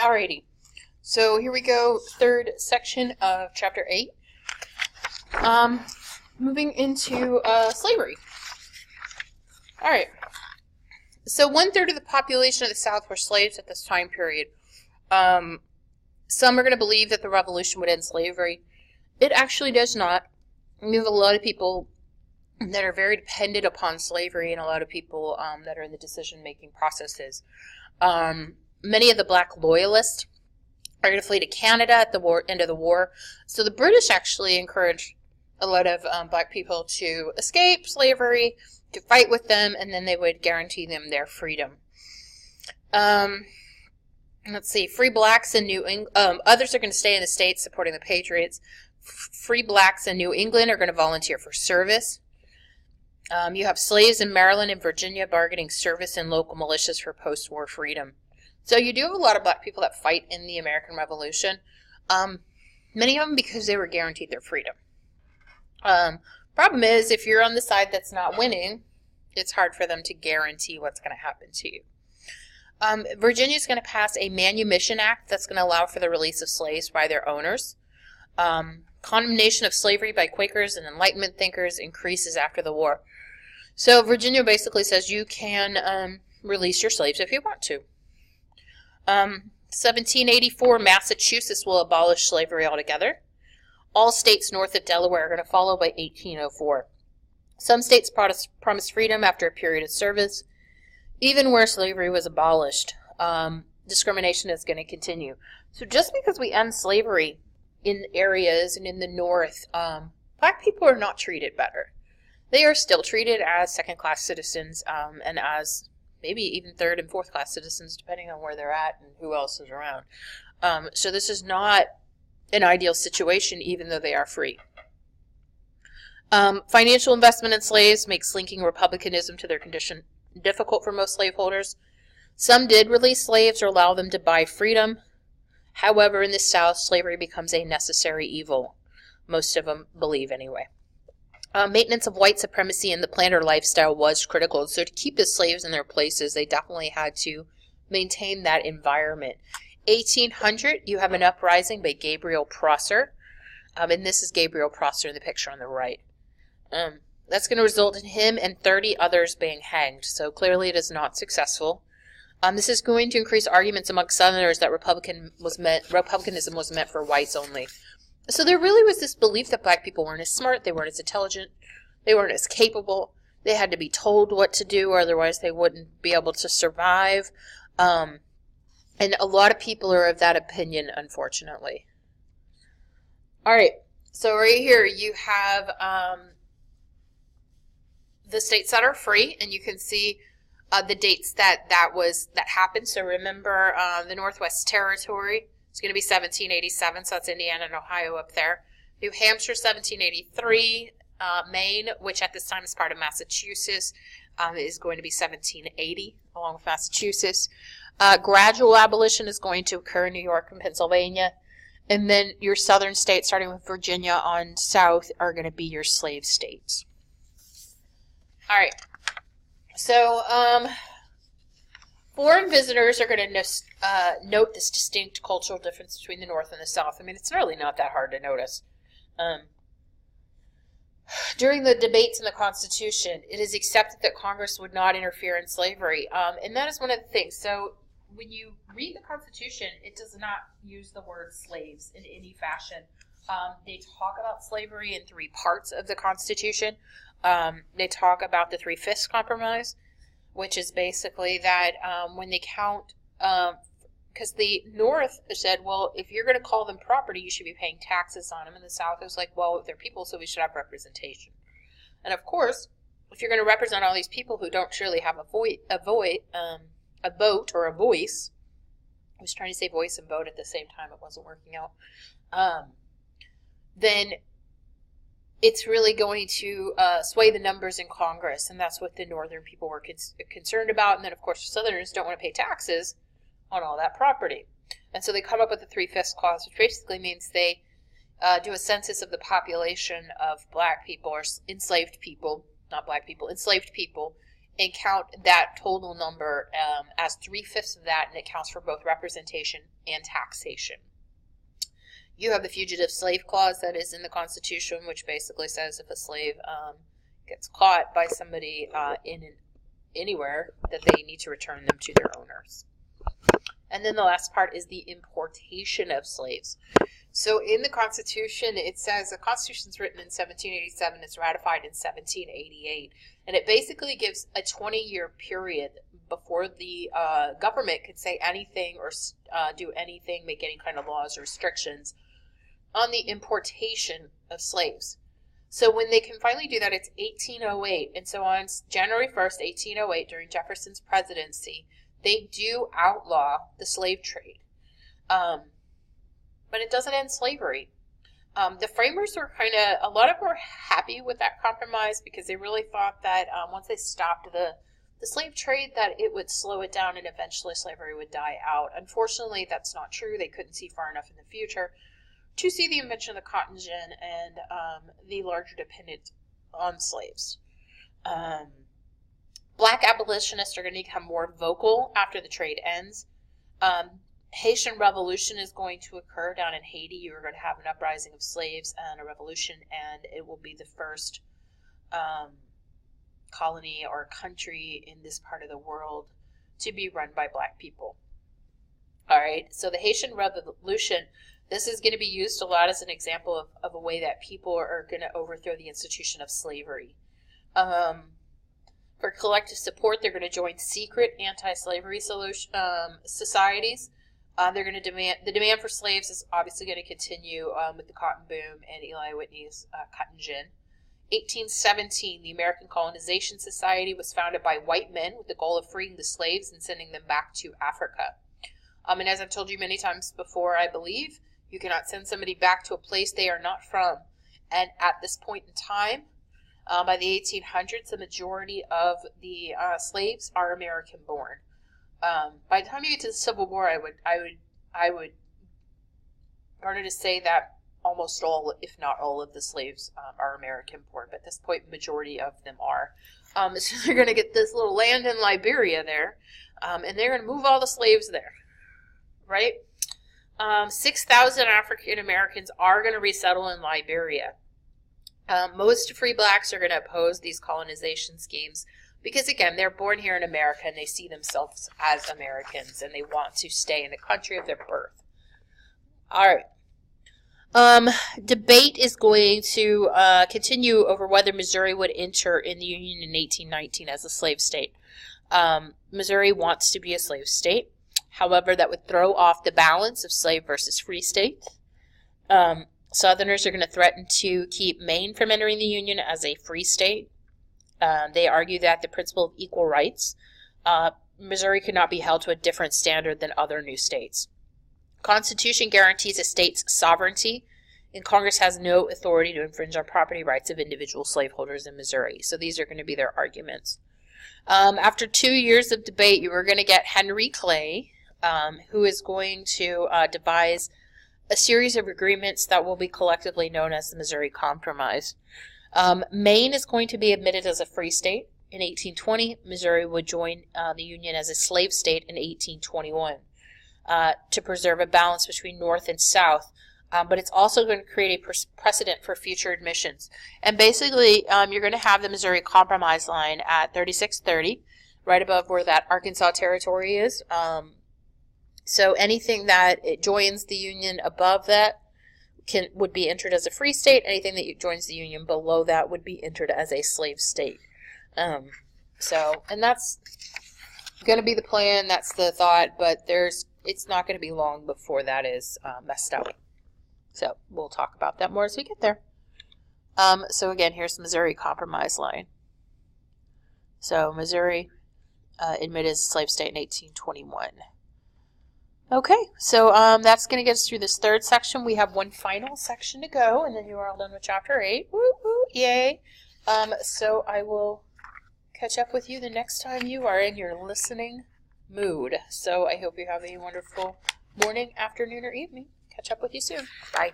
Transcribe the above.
Alrighty, so here we go, third section of chapter 8. Moving into slavery. Alright, so 1/3 of the population of the South were slaves at this time period. Some are going to believe that the revolution would end slavery. It actually does not. We have a lot of people that are very dependent upon slavery, and a lot of people that are in the decision-making processes. Many of the black loyalists are going to flee to Canada at the end of the war. So the British actually encouraged a lot of black people to escape slavery, to fight with them, and then they would guarantee them their freedom. Let's see, free blacks in New England, others are going to stay in the States supporting the Patriots. Free blacks in New England are going to volunteer for service. You have slaves in Maryland and Virginia bargaining service in local militias for post-war freedom. So you do have a lot of black people that fight in the American Revolution. Many of them because they were guaranteed their freedom. Problem is, if you're on the side that's not winning, it's hard for them to guarantee what's going to happen to you. Virginia is going to pass a Manumission Act that's going to allow for the release of slaves by their owners. Condemnation of slavery by Quakers and Enlightenment thinkers increases after the war. So Virginia basically says you can release your slaves if you want to. 1784, Massachusetts will abolish slavery altogether. All states north of Delaware are going to follow by 1804. Some states promised freedom after a period of service. Even where slavery was abolished, discrimination is going to continue. So just because we end slavery in areas and in the north, black people are not treated better. They are still treated as second-class citizens and as maybe even third and fourth-class citizens, depending on where they're at and who else is around. So this is not an ideal situation, even though they are free. Financial investment in slaves makes linking republicanism to their condition difficult for most slaveholders. Some did release slaves or allow them to buy freedom. However, in the South, slavery becomes a necessary evil. Most of them believe anyway. Maintenance of white supremacy in the planter lifestyle was critical. So to keep the slaves in their places, they definitely had to maintain that environment. 1800, you have an uprising by Gabriel Prosser. And this is Gabriel Prosser in the picture on the right. That's going to result in him and 30 others being hanged. So clearly it is not successful. This is going to increase arguments among Southerners that republicanism was meant for whites only. So there really was this belief that black people weren't as smart, they weren't as intelligent, they weren't as capable, they had to be told what to do, or otherwise they wouldn't be able to survive. And a lot of people are of that opinion, unfortunately. Alright, so right here you have the states that are free, and you can see the dates that happened. So remember the Northwest Territory. It's going to be 1787, so that's Indiana and Ohio up there. New Hampshire, 1783. Maine, which at this time is part of Massachusetts, is going to be 1780, along with Massachusetts. Gradual abolition is going to occur in New York and Pennsylvania. And then your southern states, starting with Virginia on south, are going to be your slave states. All right. So, foreign visitors are going to note this distinct cultural difference between the North and the South. I mean, it's really not that hard to notice. During the debates in the Constitution, it is accepted that Congress would not interfere in slavery. And that is one of the things. So, when you read the Constitution, it does not use the word slaves in any fashion. They talk about slavery in 3 parts of the Constitution. They talk about the 3/5 compromise, which is basically that when they count, because the North said, well, if you're going to call them property, you should be paying taxes on them. And the South was like, well, they're people, so we should have representation. And of course, if you're going to represent all these people who don't truly have a vote or a voice, I was trying to say voice and vote at the same time, it wasn't working out, then it's really going to sway the numbers in Congress, and that's what the Northern people were concerned about. And then, of course, the Southerners don't want to pay taxes on all that property. And so they come up with the 3/5 clause, which basically means they do a census of the population of black people or enslaved people, not black people, enslaved people and count that total number as 3/5 of that, and it counts for both representation and taxation. You have the Fugitive Slave Clause that is in the Constitution, which basically says if a slave gets caught by somebody anywhere, that they need to return them to their owners. And then the last part is the importation of slaves. So in the Constitution, it says the Constitution is written in 1787, it's ratified in 1788, and it basically gives a 20-year period before the government could say anything or do anything, make any kind of laws or restrictions on the importation of slaves. So when they can finally do that, it's 1808, and so on January 1st, 1808, during Jefferson's presidency, they do outlaw the slave trade. But it doesn't end slavery. The framers were a lot of them were happy with that compromise because they really thought that once they stopped the slave trade, that it would slow it down and eventually slavery would die out. Unfortunately, that's not true. They couldn't see far enough in the future to see the invention of the cotton gin and the larger dependence on slaves. Black abolitionists are going to become more vocal after the trade ends. Haitian Revolution is going to occur down in Haiti. You're going to have an uprising of slaves and a revolution, and it will be the first colony or country in this part of the world to be run by black people. All right, so the Haitian Revolution, this is going to be used a lot as an example of a way that people are going to overthrow the institution of slavery. For collective support, they're going to join secret anti-slavery societies. They're going to the demand for slaves is obviously going to continue with the cotton boom and Eli Whitney's cotton gin. 1817, the American Colonization Society was founded by white men with the goal of freeing the slaves and sending them back to Africa. And as I've told you many times before, I believe, you cannot send somebody back to a place they are not from. And at this point in time, by the 1800s, the majority of the slaves are American-born. By the time you get to the Civil War, I would garner to say that almost all, if not all, of the slaves are American-born. But at this point, the majority of them are. So they're going to get this little land in Liberia there, and they're going to move all the slaves there, right? 6,000 African Americans are going to resettle in Liberia. Most free blacks are going to oppose these colonization schemes because, again, they're born here in America and they see themselves as Americans and they want to stay in the country of their birth. All right. Debate is going to continue over whether Missouri would enter in the Union in 1819 as a slave state. Missouri wants to be a slave state. However, that would throw off the balance of slave versus free state. Southerners are going to threaten to keep Maine from entering the Union as a free state. They argue that the principle of equal rights, Missouri could not be held to a different standard than other new states. Constitution guarantees a state's sovereignty, and Congress has no authority to infringe on property rights of individual slaveholders in Missouri. So these are going to be their arguments. After 2 years of debate, you are going to get Henry Clay, who is going to devise a series of agreements that will be collectively known as the Missouri Compromise. Maine is going to be admitted as a free state in 1820. Missouri would join the Union as a slave state in 1821 to preserve a balance between North and South. But it's also going to create a precedent for future admissions. And basically, you're going to have the Missouri Compromise line at 3630, right above where that Arkansas territory is. So anything that it joins the Union above that would be entered as a free state. Anything that joins the Union below that would be entered as a slave state. And that's going to be the plan. That's the thought. But it's not going to be long before that is messed up. So we'll talk about that more as we get there. So again, here's the Missouri Compromise line. So Missouri admitted as a slave state in 1821. Okay, so that's going to get us through this third section. We have one final section to go, and then you are all done with Chapter 8. Woo, woo, yay. So I will catch up with you the next time you are in your listening mood. So I hope you have a wonderful morning, afternoon, or evening. Catch up with you soon. Bye.